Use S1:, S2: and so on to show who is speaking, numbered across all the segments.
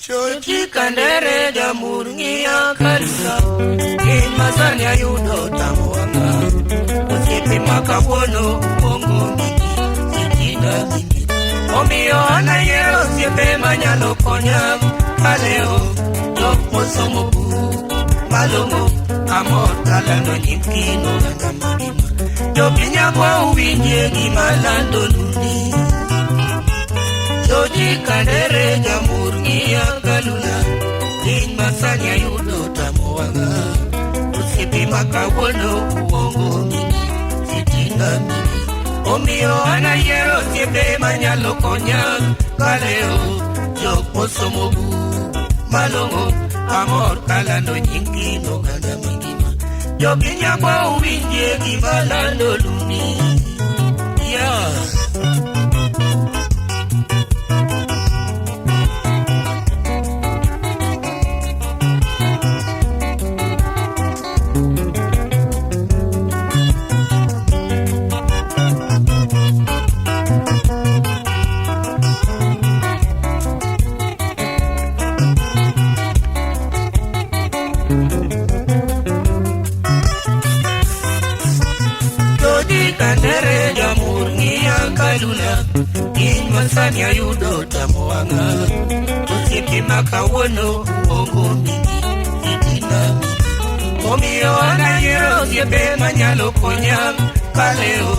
S1: Choti kandere jamur ngiya kalula in masani ayudo tamuanga Usipi makabono bongo mingi Sitina mingi Omiyo anayero sipe manyalo konya Kaleo Yok mosomo bu Malomo Amor kalando nyimkino Ganda magima Yopinya kwa uwinje Gimalando luni Choti kandere jamur ngiya kalula in masani ayudo tamuanga Usipi makabono bongo mingi Sitina mingi Omiyo anayero sipe manyalo konya Kaleo Yok mosomo bu Malongo Amor kalando nyingino Ganda magima Yopinya kwa uwinje Gimalando luni Yeah Kandere jamur ngiya kalula in masani ayudo tamuanga Usipi makawono bongo mingi Sitina mingi Omiyo anayero sipe manyalo konya Kaleo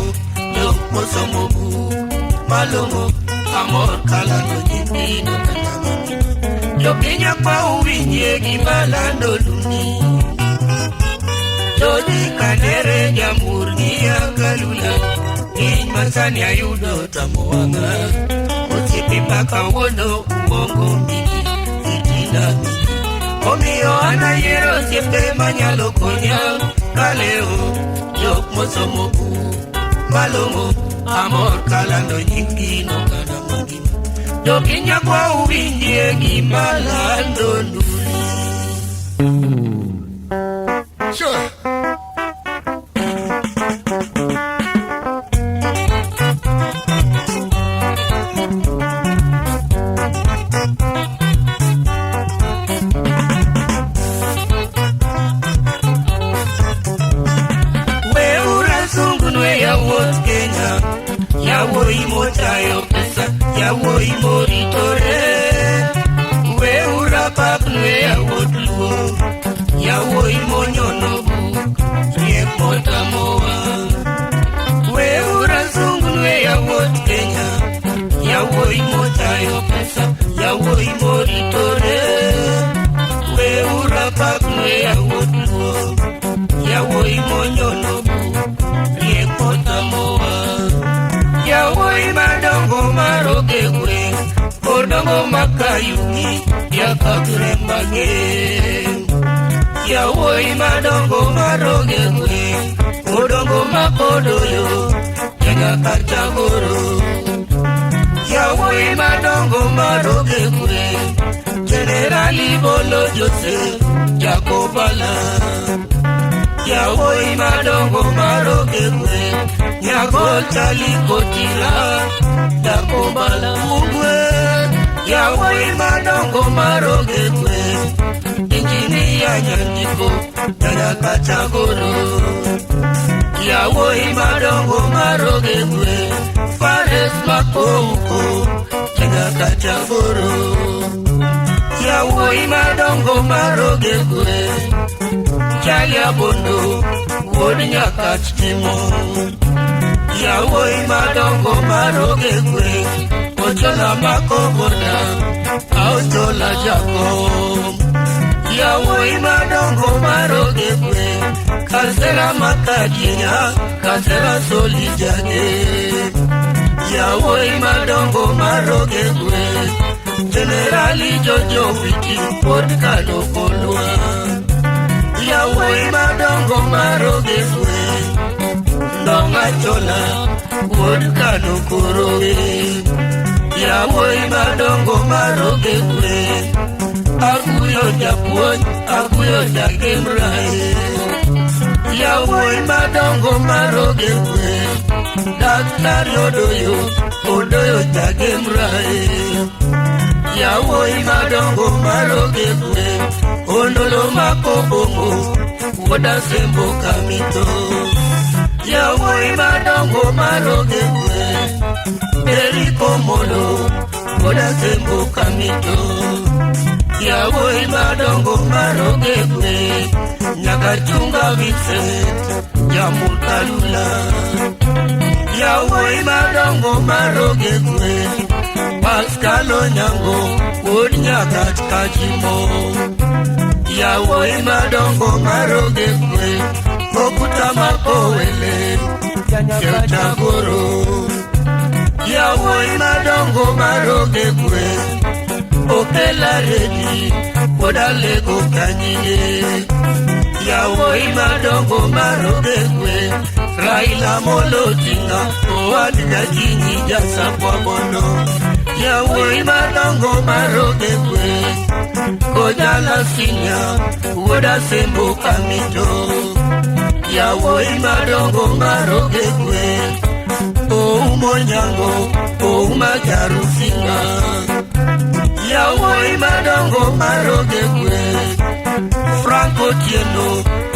S1: Yok mosomo bu Malongo Amor kalando nyingino Ganda magima Yopinya kwa uwinje Gimalando luni Choti kandere jamur ngiya kalula in masani ayudo tamuanga Usipi makawono bongo mingi Sitina mingi Omiyo anayero sipe manyalo konya Kaleo Yok mosomo bu Malongo Amor kalando nyingino Ganda magima Yopinya kwa uwinje Gimalando luni Sure Yawo imotayo pesa, yawo imoritore We urapapnwe yawo tluo Yawo imonyonobu, riek motamoa We urasungunwe yawo Kenya Yawo imotayo pesa, yawo imoritore We urapapnwe yawo tluo Yawo imonyonobu, riek motamoa Yawo imadongo maroge kwe Kodongo makayuni Yakakure mbage Yawo imadongo maroge kwe Kodongo makodoyo Yaga kachagoro Yawo imadongo maroge kwe Generali Bolo Joseph Jakobala Yawo imadongo maroge kwe Nyagol tali kotila Jakobala mugwe Yawo imadongo maroge kwe Injinia nyandiko Yaya kachagoro Yawo imadongo maroge kwe Fares makouko Yaya kachagoro Yawo imadongo maroge kwe Chalia bondo Wod nyakach timo Yawo imadongo maroge kwe Ochola makoboda Aochola Jacob Yawo imadongo maroge kwe Kasera makajinya Kasera solijage Yawo imadongo maroge kwe Generali Jojo Wiki Podkado kolwa Yawo imadongo maroge kwe Ndonga chola Podkado korowe Yawo imadongo maroge kwe Akuyo japuoj Akuyo jagemrae Yawo imadongo maroge kwe Daktari odoyo Odoyo jagemrae Yawo imadongo madongo maroge kwe ondolo makobongo woda sembo kamito Yawoi madongo maroge kwe Eriko molo woda sembo kamito Yawoi madongo maroge kwe Nyakachunga Vincent Jamutalula Yawoi madongo maroge kwe Pascal Onyango Wod Nyakat Kajimo Yawoi madongo maroge kwe Okuta Makowele Chachagoro Yawoi madongo maroge kwe Okela Redi Odalego Kanyine Yawoi madongo maroge kwe Raila Molotinga Owadja Kinyi Jasa Pwabono Yawoi madongo maroge kwe Kojala Sinya Woda Sembo Kamito Yawoi madongo maroge kwe Oumonyango Oumajaru Singa Yawoi madongo maroge kwe Franco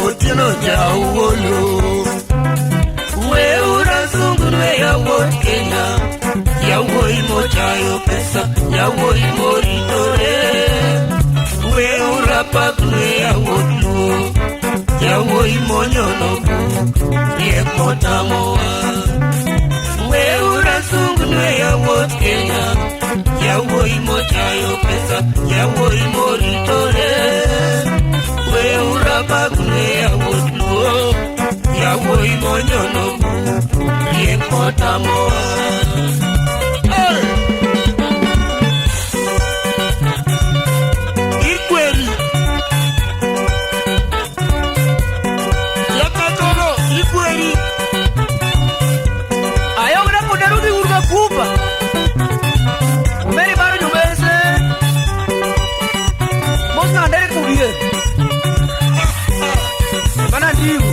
S1: Otieno Jauwolo Weura Zungwe Yawoi Kenya Yawoi Mochayo Pesa Yawoi Moritore Weura Pakwe Yawoi Yawoi Monyonobu Yekotamoa Weura Zungwe Yawoi Kenya Yawoi Mochayo Pesa Yawoi Moritore Weura Pakwe Yawoi Yawoi Monyonobu Yekotamoa Ikweri Yakatolo Ikweri Ayogura Kodarubi Urba Kupa Umeri Baru Jumese Mosna Andere Kubiye Mana Dibu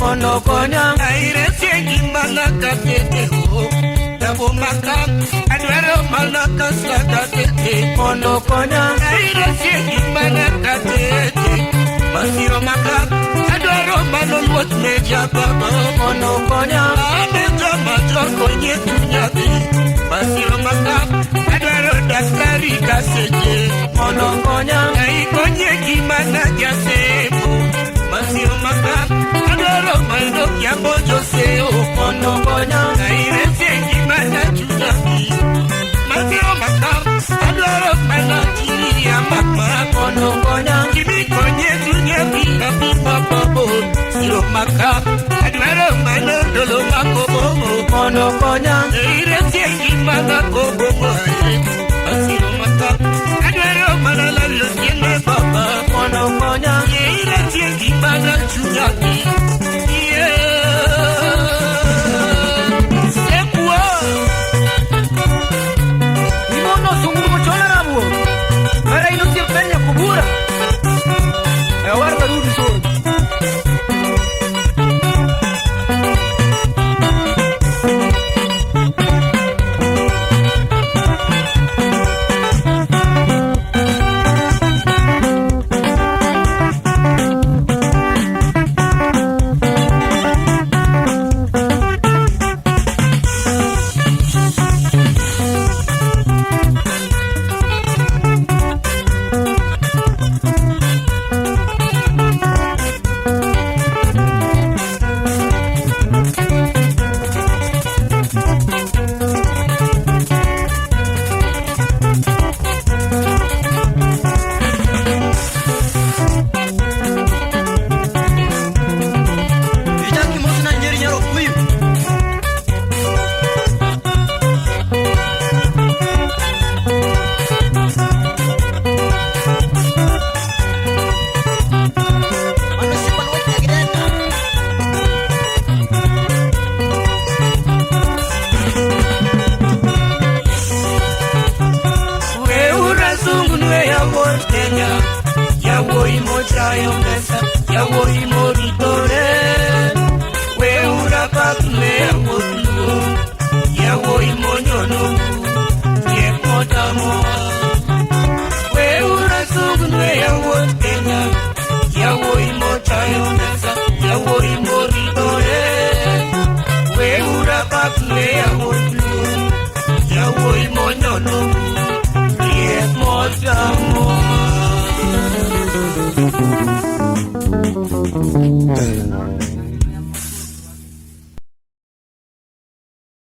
S1: mondo konya
S2: aire siegi malaka tete ho dabo makam adwaro malaka sada tete
S1: mondo konya
S2: aire siegi malaka tete masiro makam adwaro malolwot meja baba
S1: mondo konya
S2: ameja major konye tunyaki masiro makam adwaro daktari kaseje
S1: mondo konya
S2: ai konye gimana jasebo masiro makam adwaro mando yambo joseo
S1: mondo konya
S2: aire sengi mana chunyaki masiro makam adwaro mando chiri ya mama
S1: mondo konya
S2: kimi konye tunyaki kapi papo siro makam adwaro mando dolo makobo
S1: mondo konya
S2: aire sengi mana kobo masiro makam adwaro mando lalo tiene baba
S1: mondo konya
S2: aire sengi mana chunyaki
S1: Imono sungguh mochona rabu Mara ino siapenya kubura Warga dulu so Yawoi moritore we urapak me amotlu Yawoi monyono ye potamo we urasugun we yawoi Kenya Yawoi mochayo nesa Yawoi moritore we urapak me amotlu Yawoi monyono ye potamo